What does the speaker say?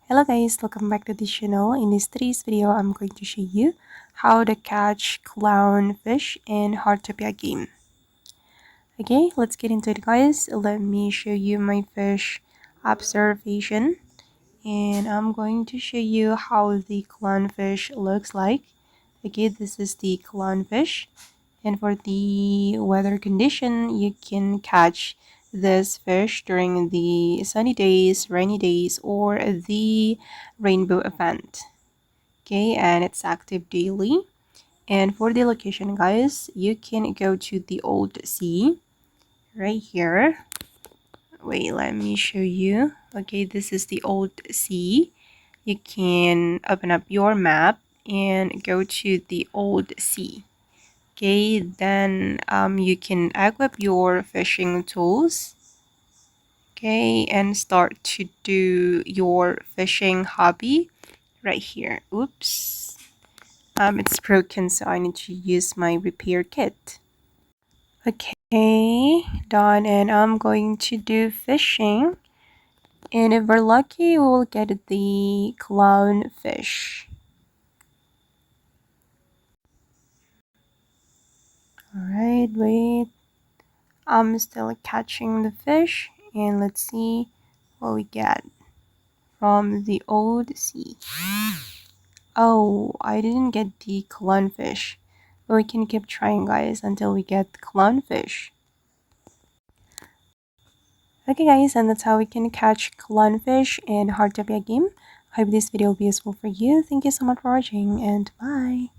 Hello guys, welcome back to the channel. In this today's video, I'm going to show you how to catch clownfish in Heartopia game. Okay, let's get into it guys. Let me show you my fish observation. And I'm going to show you how the clownfish looks like. Okay, this is the clownfish. And for the weather condition, you can catch this fish during the sunny days, rainy days, or the rainbow event. Okay, and it's active daily. And for the location, guys, you can go to the old sea right here. Wait, let me show you. Okay, this is the old sea. You can open up your map and go to the old sea. Okay, then you can equip your fishing tools. Okay, and start to do your fishing hobby right here. Oops, it's broken, so I need to use my repair kit. Okay, done, and I'm going to do fishing. And if we're lucky, we'll get the clownfish. Alright, wait. I'm still catching the fish, and let's see what we get from the old sea. Oh, I didn't get the clownfish, but we can keep trying, guys, until we get the clownfish. Okay, guys, and that's how we can catch clownfish in Heartopia game. I hope this video will be useful for you. Thank you so much for watching, and bye.